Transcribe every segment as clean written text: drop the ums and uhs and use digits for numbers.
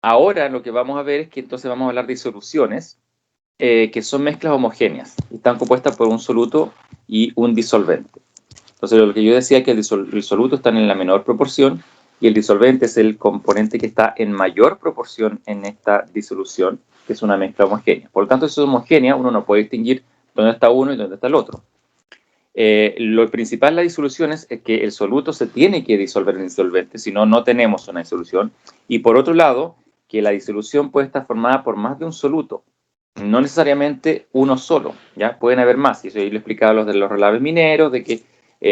Ahora lo que vamos a ver es que entonces vamos a hablar de disoluciones, que son mezclas homogéneas. Están compuestas por un soluto y un disolvente. Entonces lo que yo decía es que el soluto está en la menor proporción y el disolvente es el componente que está en mayor proporción en esta disolución, que es una mezcla homogénea. Por lo tanto, si es homogénea, uno no puede distinguir dónde está uno y dónde está el otro. Lo principal de las disoluciones es que el soluto se tiene que disolver en el disolvente, si no, no tenemos una disolución. Y por otro lado, que la disolución puede estar formada por más de un soluto, no necesariamente uno solo, ¿ya? Pueden haber más, y eso yo le explicaba a los de los relaves mineros, de que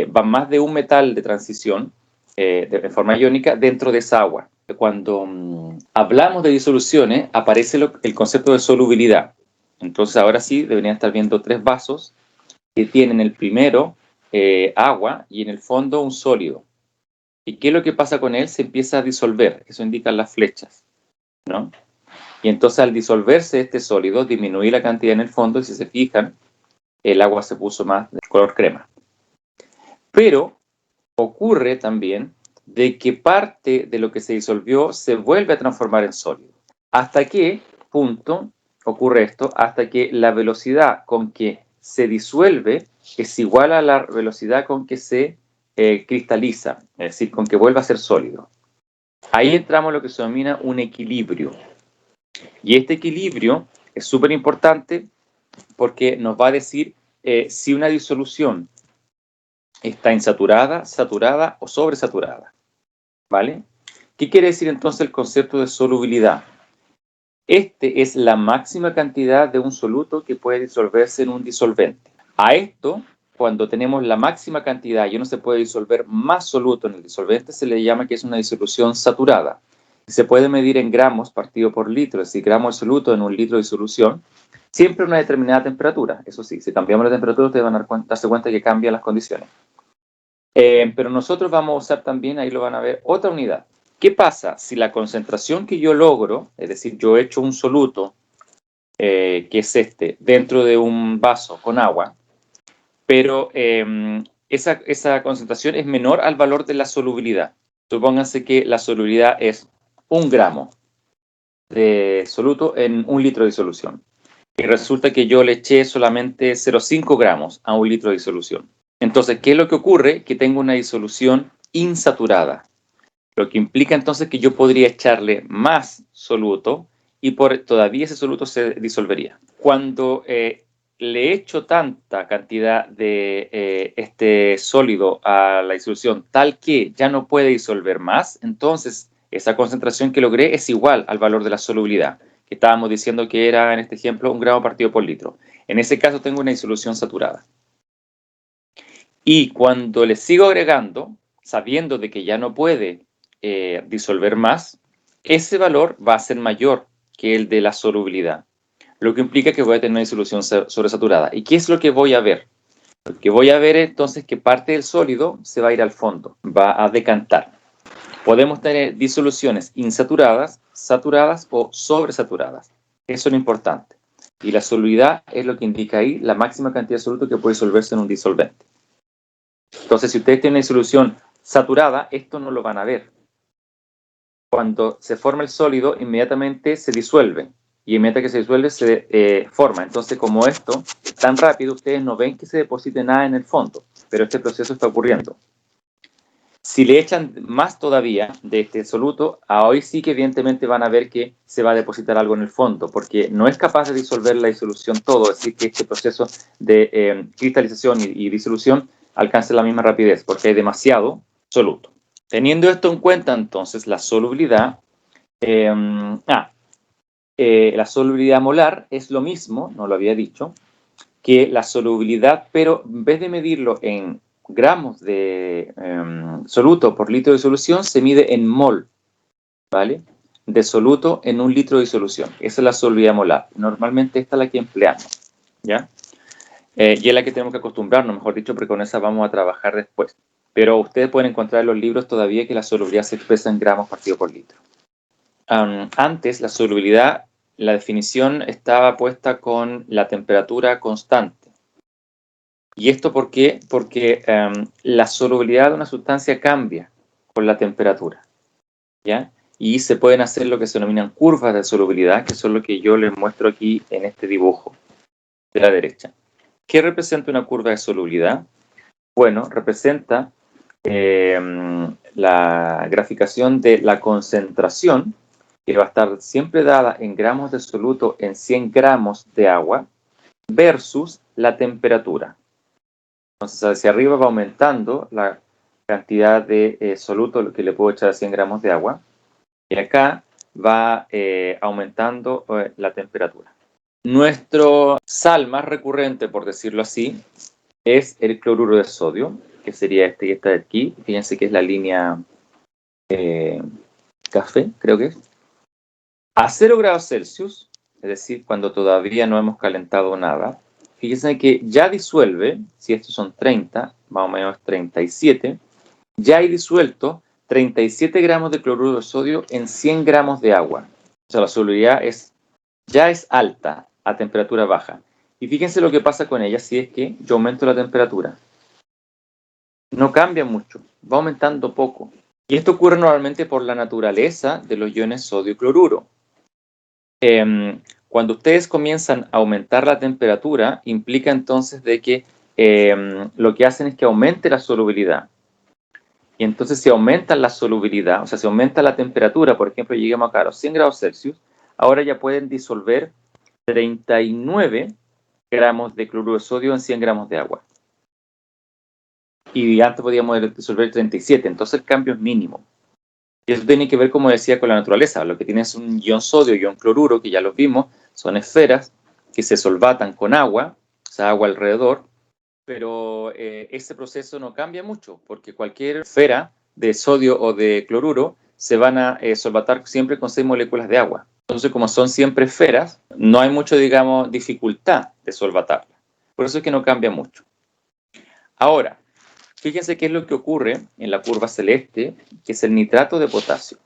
van más de un metal de transición de forma iónica dentro de esa agua. Cuando hablamos de disoluciones, aparece el concepto de solubilidad. Entonces ahora sí deberían estar viendo tres vasos que tienen el primero agua y en el fondo un sólido. ¿Y qué es lo que pasa con él? Se empieza a disolver, eso indican las flechas, ¿no? Y entonces al disolverse este sólido, disminuye la cantidad en el fondo y si se fijan, el agua se puso más de color crema. Pero ocurre también de que parte de lo que se disolvió se vuelve a transformar en sólido. ¿Hasta qué punto ocurre esto? Hasta que la velocidad con que se disuelve es igual a la velocidad con que se cristaliza, es decir, con que vuelve a ser sólido. Ahí entramos a lo que se denomina un equilibrio. Y este equilibrio es súper importante porque nos va a decir si una disolución está insaturada, saturada o sobresaturada, ¿vale? ¿Qué quiere decir entonces el concepto de solubilidad? Este es la máxima cantidad de un soluto que puede disolverse en un disolvente. A esto, cuando tenemos la máxima cantidad y no se puede disolver más soluto en el disolvente, se le llama que es una disolución saturada. Se puede medir en gramos partido por litro, es decir, gramos de soluto en un litro de solución, siempre a una determinada temperatura. Eso sí, si cambiamos la temperatura, ustedes van a darse cuenta que cambian las condiciones. Pero nosotros vamos a usar también, ahí lo van a ver, otra unidad. ¿Qué pasa si la concentración que yo logro, es decir, yo echo un soluto, que es este, dentro de un vaso con agua, pero esa concentración es menor al valor de la solubilidad? Supónganse que la solubilidad es 1 gramo de soluto en 1 litro de disolución. Y resulta que yo le eché solamente 0,5 gramos a 1 litro de disolución. Entonces, ¿qué es lo que ocurre? Que tengo una disolución insaturada, lo que implica entonces que yo podría echarle más soluto y todavía ese soluto se disolvería. Cuando le echo tanta cantidad de este sólido a la disolución tal que ya no puede disolver más, entonces esa concentración que logré es igual al valor de la solubilidad, que estábamos diciendo que era, en este ejemplo, 1 gramo partido por litro. En ese caso tengo una disolución saturada. Y cuando le sigo agregando, sabiendo de que ya no puede disolver más, ese valor va a ser mayor que el de la solubilidad, lo que implica que voy a tener una disolución sobresaturada. ¿Y qué es lo que voy a ver? Lo que voy a ver es entonces que parte del sólido se va a ir al fondo, va a decantar. Podemos tener disoluciones insaturadas, saturadas o sobresaturadas. Eso es lo importante. Y la solubilidad es lo que indica ahí la máxima cantidad de soluto que puede disolverse en un disolvente. Entonces, si ustedes tienen una disolución saturada, esto no lo van a ver. Cuando se forma el sólido, inmediatamente se disuelve. Y inmediatamente que se disuelve, se forma. Entonces, como esto es tan rápido, ustedes no ven que se deposite nada en el fondo. Pero este proceso está ocurriendo. Si le echan más todavía de este soluto, hoy sí que evidentemente van a ver que se va a depositar algo en el fondo, porque no es capaz de disolver la disolución todo, es decir, que este proceso de cristalización y disolución alcance la misma rapidez, porque hay demasiado soluto. Teniendo esto en cuenta, entonces, la solubilidad, la solubilidad molar es lo mismo, no lo había dicho, que la solubilidad, pero en vez de medirlo en gramos de soluto por litro de solución, se mide en mol, ¿vale? De soluto en 1 litro de solución. Esa es la solubilidad molar. Normalmente esta es la que empleamos, ¿ya? Y es la que tenemos que acostumbrarnos, mejor dicho, porque con esa vamos a trabajar después. Pero ustedes pueden encontrar en los libros todavía que la solubilidad se expresa en gramos partido por litro. Antes, la solubilidad, la definición estaba puesta con la temperatura constante. ¿Y esto por qué? Porque la solubilidad de una sustancia cambia con la temperatura, ¿ya? y se pueden hacer lo que se denominan curvas de solubilidad, que son lo que yo les muestro aquí en este dibujo de la derecha. ¿Qué representa una curva de solubilidad? Bueno, representa la graficación de la concentración, que va a estar siempre dada en gramos de soluto en 100 gramos de agua, versus la temperatura. Entonces, hacia arriba va aumentando la cantidad de soluto que le puedo echar a 100 gramos de agua, y acá va aumentando la temperatura. Nuestro sal más recurrente, por decirlo así, es el cloruro de sodio, que sería este que está de aquí. Fíjense que es la línea café, creo que es. A 0 grados Celsius, es decir, cuando todavía no hemos calentado nada, fíjense que ya disuelve, si estos son 30, más o menos 37, ya hay disuelto 37 gramos de cloruro de sodio en 100 gramos de agua. O sea, la solubilidad ya es alta a temperatura baja. Y fíjense lo que pasa con ella si es que yo aumento la temperatura. No cambia mucho, va aumentando poco. Y esto ocurre normalmente por la naturaleza de los iones sodio y cloruro. Cuando ustedes comienzan a aumentar la temperatura, implica entonces de que lo que hacen es que aumente la solubilidad. Y entonces si aumenta la solubilidad, o sea, si aumenta la temperatura, por ejemplo, lleguemos acá a los 100 grados Celsius, ahora ya pueden disolver 39 gramos de cloruro de sodio en 100 gramos de agua. Y antes podíamos disolver 37, entonces el cambio es mínimo. Y eso tiene que ver, como decía, con la naturaleza. Lo que tiene es un ion sodio y ion cloruro, que ya los vimos, son esferas que se solvatan con agua, o sea, agua alrededor, pero ese proceso no cambia mucho, porque cualquier esfera de sodio o de cloruro se van a solvatar siempre con 6 moléculas de agua. Entonces, como son siempre esferas, no hay mucho, digamos, dificultad de solvatarla. Por eso es que no cambia mucho. Ahora, fíjense qué es lo que ocurre en la curva celeste, que es el nitrato de potasio.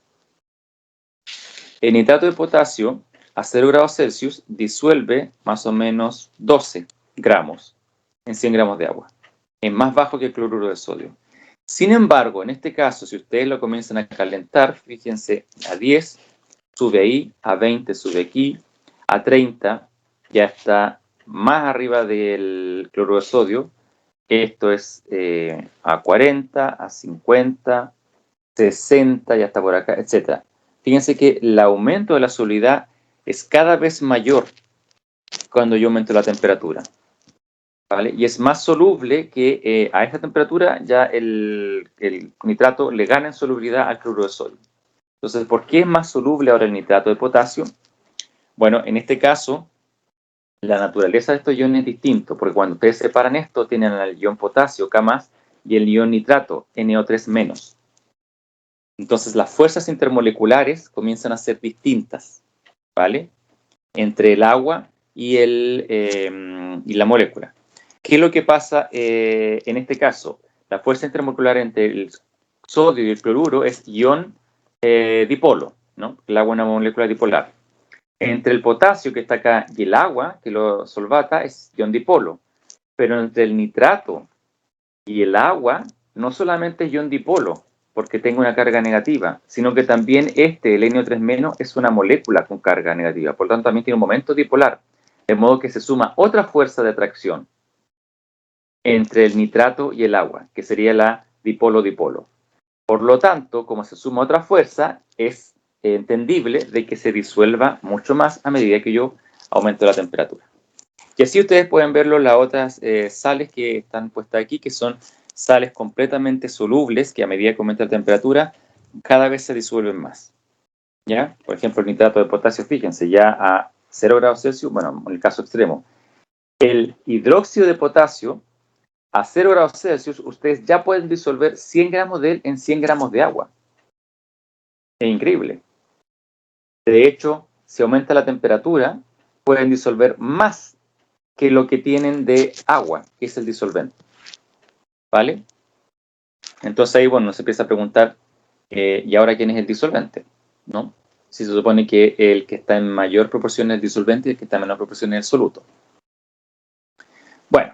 El nitrato de potasio a 0 grados Celsius disuelve más o menos 12 gramos en 100 gramos de agua. Es más bajo que el cloruro de sodio. Sin embargo, en este caso, si ustedes lo comienzan a calentar, fíjense, a 10 sube ahí, a 20 sube aquí, a 30 ya está más arriba del cloruro de sodio. Esto es a 40, a 50, 60, ya está por acá, etc. Fíjense que el aumento de la solubilidad es cada vez mayor cuando yo aumento la temperatura, ¿vale? Y es más soluble que a esta temperatura ya el nitrato le gana en solubilidad al cloruro de sodio. Entonces, ¿por qué es más soluble ahora el nitrato de potasio? Bueno, en este caso, la naturaleza de estos iones es distinto, porque cuando ustedes separan esto, tienen el ion potasio, K+, y el ion nitrato, NO3-. Entonces, las fuerzas intermoleculares comienzan a ser distintas, ¿vale? Entre el agua y la molécula. ¿Qué es lo que pasa en este caso? La fuerza intermolecular entre el sodio y el cloruro es ion dipolo, ¿no? El agua es una molécula dipolar. Entre el potasio, que está acá, y el agua, que lo solvata, es ion dipolo. Pero entre el nitrato y el agua, no solamente es ion dipolo, porque tengo una carga negativa, sino que también el NO3- es una molécula con carga negativa. Por lo tanto, también tiene un momento dipolar. De modo que se suma otra fuerza de atracción entre el nitrato y el agua, que sería la dipolo-dipolo. Por lo tanto, como se suma otra fuerza, es entendible de que se disuelva mucho más a medida que yo aumento la temperatura. Y así ustedes pueden verlo las otras sales que están puestas aquí, que son sales completamente solubles, que a medida que aumenta la temperatura, cada vez se disuelven más. ¿Ya? Por ejemplo, el nitrato de potasio, fíjense, ya a 0 grados Celsius, bueno, en el caso extremo, el hidróxido de potasio, a 0 grados Celsius, ustedes ya pueden disolver 100 gramos de él en 100 gramos de agua. Es increíble. De hecho, si aumenta la temperatura, pueden disolver más que lo que tienen de agua, que es el disolvente. ¿Vale? Entonces ahí, bueno, se empieza a preguntar, ¿y ahora quién es el disolvente? ¿No? Si se supone que el que está en mayor proporción es el disolvente y el que está en menor proporción es el soluto. Bueno,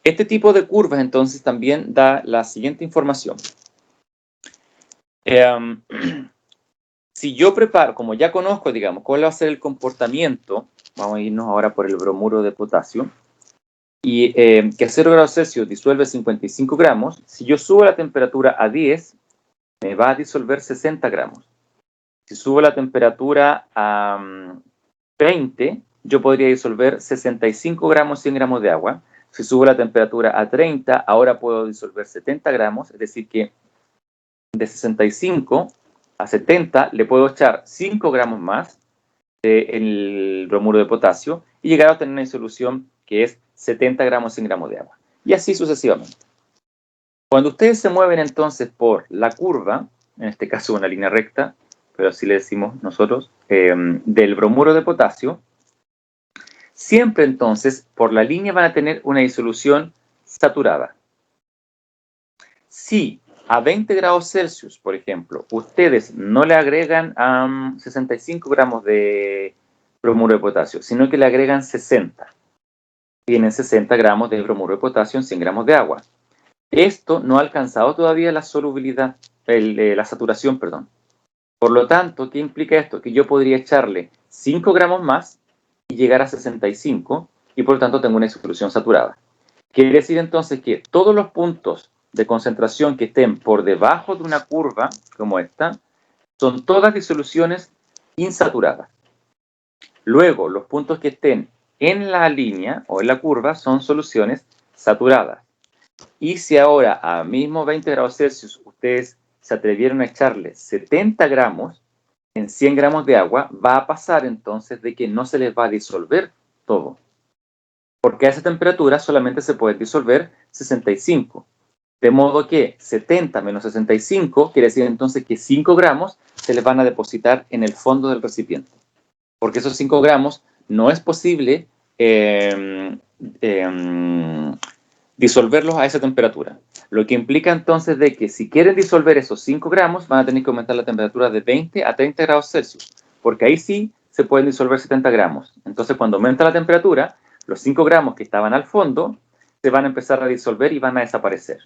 este tipo de curvas entonces también da la siguiente información. Si yo preparo, como ya conozco, digamos, cuál va a ser el comportamiento, vamos a irnos ahora por el bromuro de potasio, y que a 0 grados Celsius disuelve 55 gramos, si yo subo la temperatura a 10, me va a disolver 60 gramos. Si subo la temperatura a 20, yo podría disolver 65 gramos 100 gramos de agua. Si subo la temperatura a 30, ahora puedo disolver 70 gramos, es decir que de 65 a 70 le puedo echar 5 gramos más del bromuro de potasio y llegar a tener una disolución que es 70 gramos 100 gramos de agua. Y así sucesivamente. Cuando ustedes se mueven entonces por la curva, en este caso una línea recta, pero así le decimos nosotros, del bromuro de potasio, siempre entonces por la línea van a tener una disolución saturada. Si a 20 grados Celsius, por ejemplo, ustedes no le agregan 65 gramos de bromuro de potasio, sino que le agregan 60, tienen 60 gramos de bromuro de potasio en 100 gramos de agua. Esto no ha alcanzado todavía la solubilidad, la saturación, perdón. Por lo tanto, ¿qué implica esto? Que yo podría echarle 5 gramos más y llegar a 65 y por lo tanto tengo una disolución saturada. Quiere decir entonces que todos los puntos de concentración que estén por debajo de una curva como esta son todas disoluciones insaturadas. Luego, los puntos que estén en la línea o en la curva son soluciones saturadas. Y si ahora a mismo 20 grados Celsius ustedes se atrevieron a echarle 70 gramos en 100 gramos de agua, va a pasar entonces de que no se les va a disolver todo. Porque a esa temperatura solamente se puede disolver 65. De modo que 70 menos 65 quiere decir entonces que 5 gramos se les van a depositar en el fondo del recipiente. Porque esos 5 gramos no es posible disolverlos a esa temperatura. Lo que implica entonces de que si quieren disolver esos 5 gramos, van a tener que aumentar la temperatura de 20 a 30 grados Celsius, porque ahí sí se pueden disolver 70 gramos. Entonces, cuando aumenta la temperatura, los 5 gramos que estaban al fondo se van a empezar a disolver y van a desaparecer.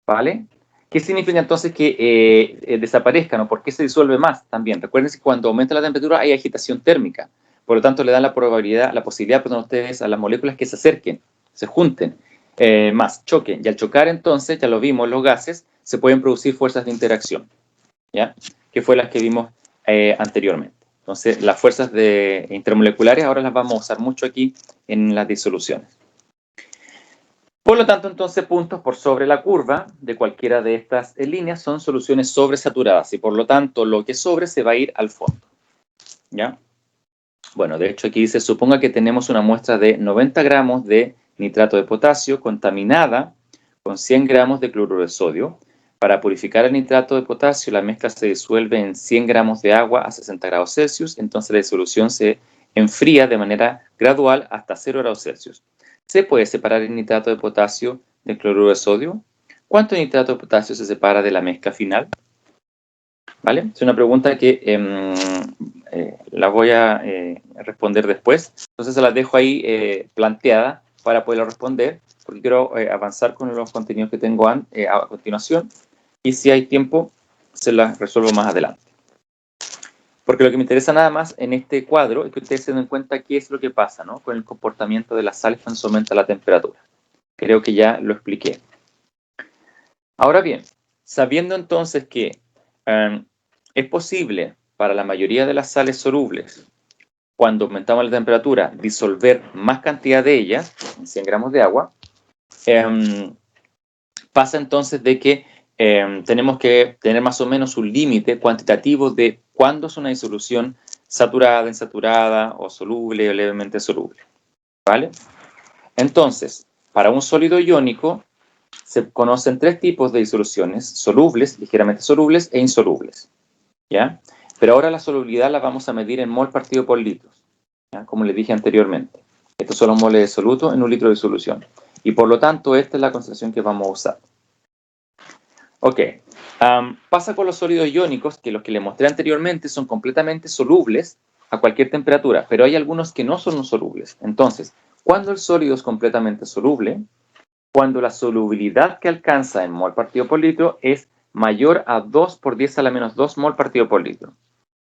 ¿Vale? ¿Qué significa entonces que desaparezcan o por qué se disuelve más también? Recuerden que cuando aumenta la temperatura hay agitación térmica, por lo tanto le dan la posibilidad a ustedes a las moléculas que se acerquen, se junten, más choquen, y al chocar entonces, ya lo vimos, los gases, se pueden producir fuerzas de interacción, ¿ya? Que fue las que vimos anteriormente. Entonces, las fuerzas intermoleculares ahora las vamos a usar mucho aquí en las disoluciones. Por lo tanto, entonces, puntos por sobre la curva de cualquiera de estas líneas son soluciones sobresaturadas y por lo tanto lo que sobre se va a ir al fondo. ¿Ya? Bueno, de hecho aquí dice, suponga que tenemos una muestra de 90 gramos de nitrato de potasio contaminada con 100 gramos de cloruro de sodio. Para purificar el nitrato de potasio, la mezcla se disuelve en 100 gramos de agua a 60 grados Celsius, entonces la disolución se enfría de manera gradual hasta 0 grados Celsius. ¿Se puede separar el nitrato de potasio del cloruro de sodio? ¿Cuánto nitrato de potasio se separa de la mezcla final? ¿Vale? Es una pregunta que la voy a responder después. Entonces se las dejo ahí planteada para poderla responder, porque quiero avanzar con los contenidos que tengo a continuación. Y si hay tiempo, se las resuelvo más adelante. Porque lo que me interesa nada más en este cuadro es que ustedes se den cuenta qué es lo que pasa, ¿no? Con el comportamiento de las sales cuando se aumenta la temperatura. Creo que ya lo expliqué. Ahora bien, sabiendo entonces que es posible para la mayoría de las sales solubles, cuando aumentamos la temperatura, disolver más cantidad de ellas, en 100 gramos de agua, pasa entonces de que tenemos que tener más o menos un límite cuantitativo de cuándo es una disolución saturada, insaturada o soluble o levemente soluble. ¿Vale? Entonces, para un sólido iónico se conocen tres tipos de disoluciones: solubles, ligeramente solubles e insolubles. ¿Ya? Pero ahora la solubilidad la vamos a medir en mol partido por litros, ¿ya? Como les dije anteriormente. Estos son los moles de soluto en un litro de solución. Y por lo tanto, esta es la concentración que vamos a usar. Ok. Pasa con los sólidos iónicos, que los que les mostré anteriormente son completamente solubles a cualquier temperatura, pero hay algunos que no son solubles. Entonces, cuando el sólido es completamente soluble, cuando la solubilidad que alcanza en mol partido por litro es mayor a 2 por 10 a la menos 2 mol partido por litro.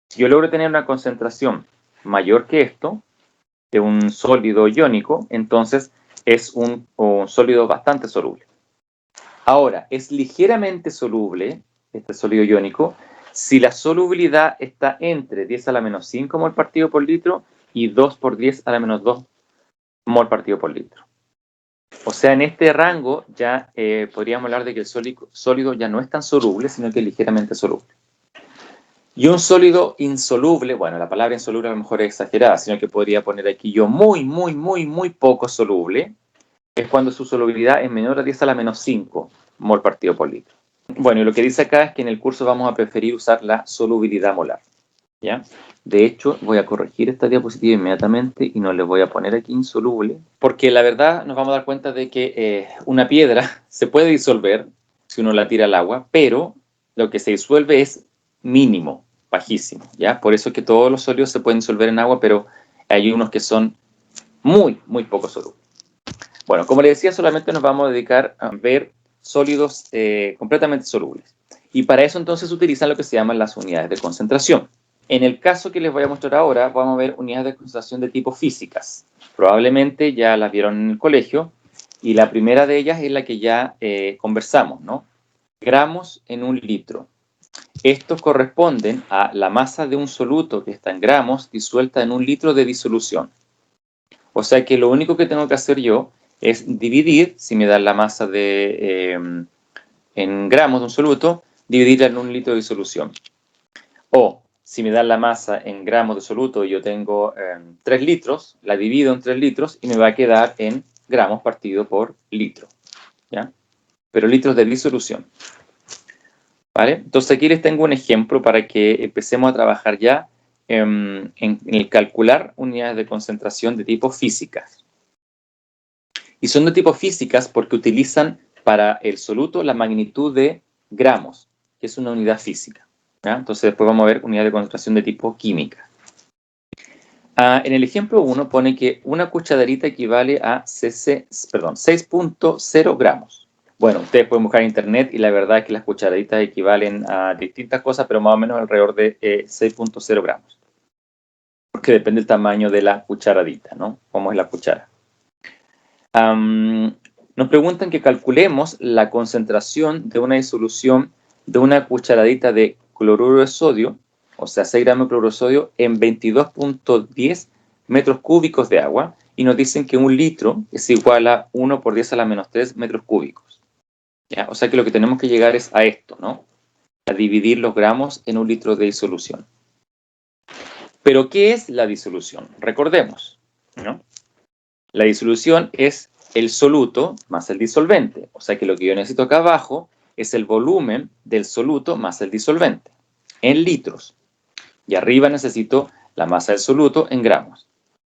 Si yo logro tener una concentración mayor que esto, de un sólido iónico, entonces es un sólido bastante soluble. Ahora, es ligeramente soluble, este sólido iónico, si la solubilidad está entre 10 a la menos 5 mol partido por litro y 2 por 10 a la menos 2 mol partido por litro. O sea, en este rango ya podríamos hablar de que el sólido ya no es tan soluble, sino que es ligeramente soluble. Y un sólido insoluble, bueno, la palabra insoluble a lo mejor es exagerada, sino que podría poner aquí yo muy poco soluble, es cuando su solubilidad es menor a 10 a la menos 5 mol partido por litro. Bueno, y lo que dice acá es que en el curso vamos a preferir usar la solubilidad molar, ¿ya? De hecho, voy a corregir esta diapositiva inmediatamente y no le voy a poner aquí insoluble, porque la verdad nos vamos a dar cuenta de que una piedra se puede disolver si uno la tira al agua, pero lo que se disuelve es mínimo, bajísimo, ¿ya? Por eso es que todos los sólidos se pueden disolver en agua, pero hay unos que son muy poco solubles. Bueno, como les decía, solamente nos vamos a dedicar a ver sólidos completamente solubles. Y para eso entonces utilizan lo que se llaman las unidades de concentración. En el caso que les voy a mostrar ahora, vamos a ver unidades de concentración de tipo físicas. Probablemente ya las vieron en el colegio, y la primera de ellas es la que ya conversamos, ¿no? Gramos en un litro. Estos corresponden a la masa de un soluto que está en gramos disuelta en un litro de disolución. O sea que lo único que tengo que hacer yo es dividir, si me dan la masa en gramos de un soluto, dividirla en un litro de disolución. O si me dan la masa en gramos de soluto y yo tengo 3 litros, la divido en 3 litros y me va a quedar en gramos partido por litro, ¿ya? Pero litros de disolución, ¿vale? Entonces aquí les tengo un ejemplo para que empecemos a trabajar ya en el calcular unidades de concentración de tipo físicas. Y son de tipo físicas porque utilizan para el soluto la magnitud de gramos, que es una unidad física, ¿ya? Entonces después vamos a ver unidad de concentración de tipo química. En el ejemplo 1 pone que una cucharadita equivale a 6.0 gramos. Bueno, ustedes pueden buscar en internet y la verdad es que las cucharaditas equivalen a distintas cosas, pero más o menos alrededor de 6.0 gramos. Porque depende del tamaño de la cucharadita, ¿no? Cómo es la cuchara. Nos preguntan que calculemos la concentración de una disolución de una cucharadita de cloruro de sodio, o sea, 6 gramos de cloruro de sodio, en 22.10 metros cúbicos de agua, y nos dicen que un litro es igual a 1 por 10 a la menos 3 metros cúbicos. ¿Ya? O sea que lo que tenemos que llegar es a esto, ¿no? A dividir los gramos en un litro de disolución. Pero, ¿qué es la disolución? Recordemos, ¿no? La disolución es el soluto más el disolvente. O sea que lo que yo necesito acá abajo es el volumen del soluto más el disolvente, en litros. Y arriba necesito la masa del soluto en gramos.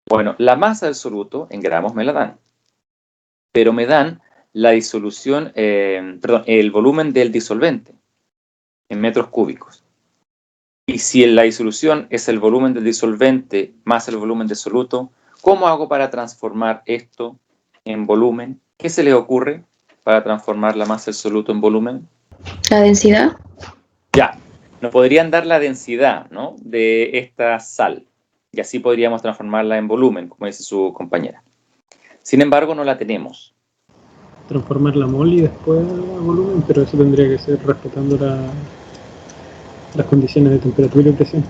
Bueno, la masa del soluto en gramos me la dan, pero me dan la disolución, el volumen del disolvente en metros cúbicos. Y si la disolución es el volumen del disolvente más el volumen del soluto, ¿cómo hago para transformar esto en volumen? ¿Qué se les ocurre para transformar la masa del soluto en volumen? ¿La densidad? Ya, nos podrían dar la densidad, ¿no?, de esta sal, y así podríamos transformarla en volumen, como dice su compañera. Sin embargo, no la tenemos. Transformar la mol y después a volumen, pero eso tendría que ser respetando las condiciones de temperatura y presión.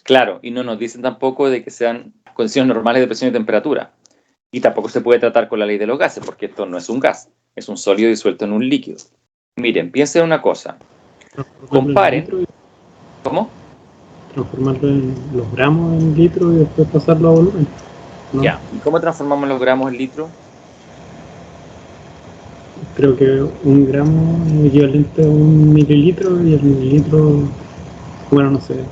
Claro, y no nos dicen tampoco de que sean condiciones normales de presión y temperatura. Y tampoco se puede tratar con la ley de los gases, porque esto no es un gas, es un sólido disuelto en un líquido. Miren, piensen una cosa. Comparen. ¿Cómo? Transformarlo en los gramos en litros y después pasarlo a volumen, ¿no? Ya. ¿Y cómo transformamos los gramos en litros? Creo que un gramo es equivalente a un mililitro y el mililitro, bueno, no sé.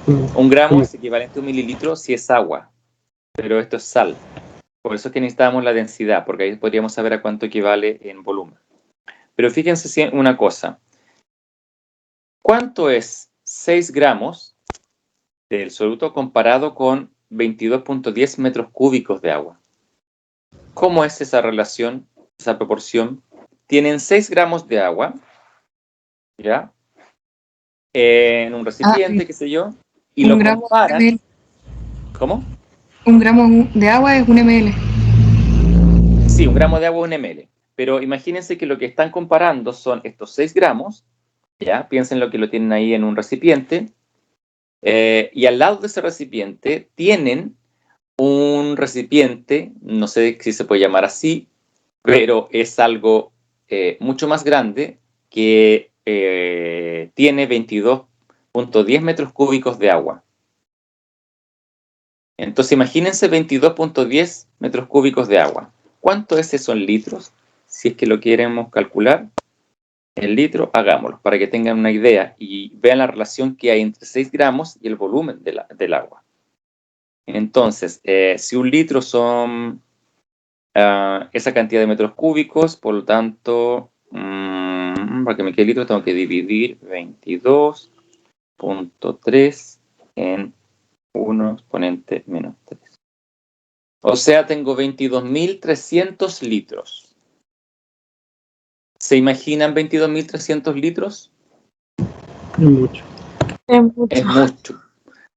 Un gramo es equivalente a un mililitro si es agua, pero esto es sal. Por eso es que necesitamos la densidad, porque ahí podríamos saber a cuánto equivale en volumen. Pero fíjense una cosa. ¿Cuánto es 6 gramos del soluto comparado con 22.10 metros cúbicos de agua? ¿Cómo es esa relación, esa proporción? Tienen 6 gramos de agua ¿ya? En un recipiente, qué sé yo, y lo comparan. ¿Cómo? 1 gramo de agua es 1 ml. Sí, 1 gramo de agua es 1 ml. Pero imagínense que lo que están comparando son estos 6 gramos, ¿ya? Piensen lo que lo tienen ahí en un recipiente, y al lado de ese recipiente tienen un recipiente, no sé si se puede llamar así, pero es algo mucho más grande que tiene 22.10 metros cúbicos de agua. Entonces imagínense 22.10 metros cúbicos de agua. ¿Cuánto es eso en litros? Si es que lo queremos calcular en litro, hagámoslo para que tengan una idea y vean la relación que hay entre 6 gramos y el volumen del agua. Entonces, si un litro son esa cantidad de metros cúbicos, por lo tanto, para que me quede litro tengo que dividir 22.3 en 1 exponente menos 3. O sea, tengo 22.300 litros. ¿Se imaginan 22.300 litros? Es mucho. Es mucho.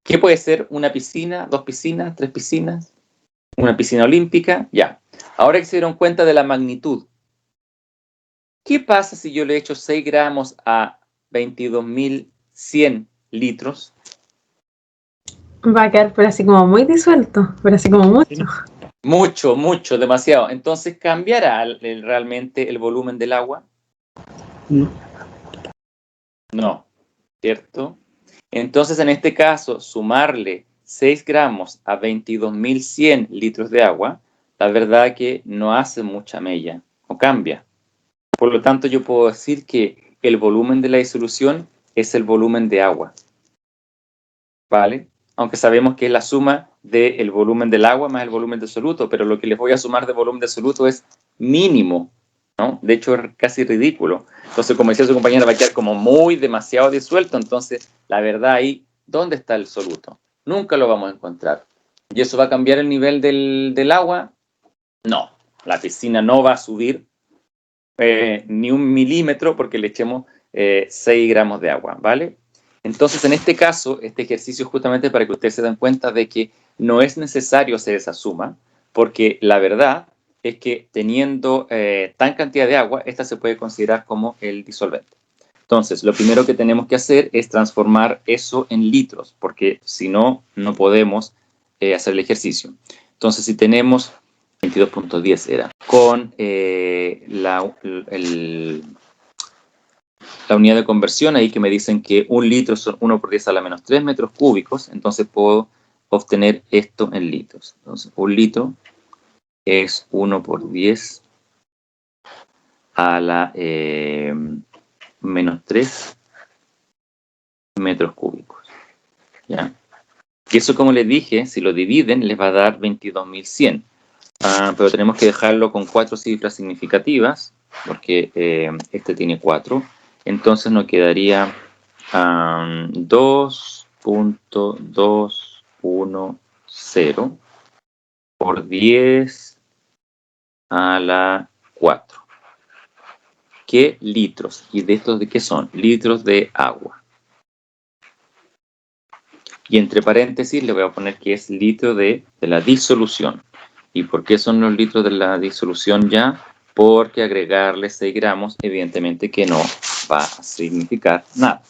¿Qué puede ser? ¿Una piscina? ¿2 piscinas? ¿3 piscinas? ¿Una piscina olímpica? Ya. Ahora que se dieron cuenta de la magnitud, ¿qué pasa si yo le echo 6 gramos a 22.100 litros? Va a quedar pero así como muy disuelto, pero así como mucho. Mucho, mucho, demasiado. Entonces, ¿cambiará realmente el volumen del agua? No. No, ¿cierto? Entonces, en este caso, sumarle 6 gramos a 22.100 litros de agua, la verdad que no hace mucha mella, o cambia. Por lo tanto, yo puedo decir que el volumen de la disolución es el volumen de agua, ¿vale? Aunque sabemos que es la suma del volumen del agua más el volumen de soluto, pero lo que les voy a sumar de volumen de soluto es mínimo, ¿no? De hecho, es casi ridículo. Entonces, como decía su compañera, va a quedar como muy demasiado disuelto. Entonces, la verdad ahí, ¿dónde está el soluto? Nunca lo vamos a encontrar. ¿Y eso va a cambiar el nivel del agua? No, la piscina no va a subir ni 1 milímetro porque le echemos 6 gramos de agua, ¿vale? Entonces, en este caso, este ejercicio es justamente para que ustedes se den cuenta de que no es necesario hacer esa suma, porque la verdad es que teniendo tan cantidad de agua, esta se puede considerar como el disolvente. Entonces, lo primero que tenemos que hacer es transformar eso en litros, porque si no, no podemos hacer el ejercicio. Entonces, si tenemos 22.10 era, con la unidad de conversión ahí que me dicen que 1 litro son 1 por 10 a la menos 3 metros cúbicos, entonces puedo obtener esto en litros. Entonces, 1 litro es 1 por 10 a la menos 3 metros cúbicos. ¿Ya? Y eso, como les dije, si lo dividen, les va a dar 22.100. Pero tenemos que dejarlo con 4 cifras significativas, porque este tiene 4. Entonces nos quedaría 2.210 por 10 a la 4. ¿Qué litros? ¿Y de estos de qué son? Litros de agua. Y entre paréntesis le voy a poner que es litro de la disolución. ¿Y por qué son los litros de la disolución ya? Porque agregarle 6 gramos evidentemente que no va a significar nada.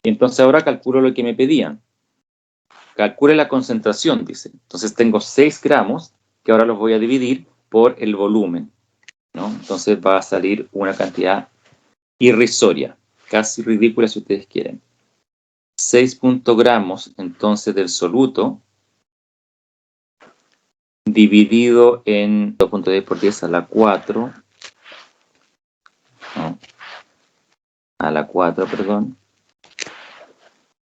Entonces ahora calculo lo que me pedían. Calcule la concentración, dice. Entonces tengo 6 gramos que ahora los voy a dividir por el volumen, ¿no? Entonces va a salir una cantidad irrisoria, casi ridícula si ustedes quieren. 6 gramos entonces del soluto dividido en 2.10 por 10 a la 4, no, a la 4, perdón,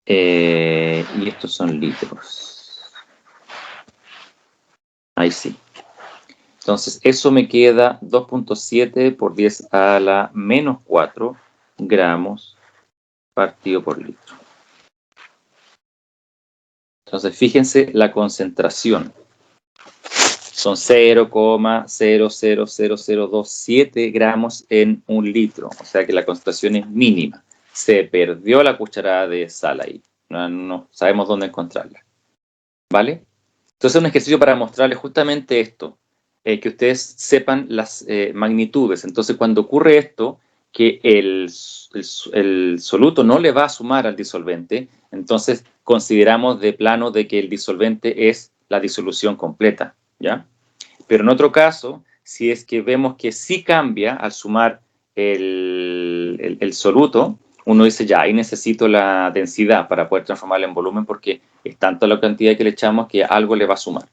y estos son litros. Ahí sí. Entonces eso me queda 2.7 por 10 a la menos 4 gramos partido por litro. Entonces fíjense la concentración. Son 0,000027 gramos en 1 litro. O sea que la concentración es mínima. se perdió la cucharada de sal ahí. No sabemos dónde encontrarla. ¿Vale? Entonces es un ejercicio para mostrarles justamente esto, que ustedes sepan las magnitudes. Entonces cuando ocurre esto, que el soluto no le va a sumar al disolvente, entonces consideramos de plano de que el disolvente es la disolución completa, ¿ya? Pero en otro caso, si es que vemos que sí cambia al sumar el soluto, uno dice, ya, ahí necesito la densidad para poder transformarla en volumen porque es tanto la cantidad que le echamos que algo le va a sumar.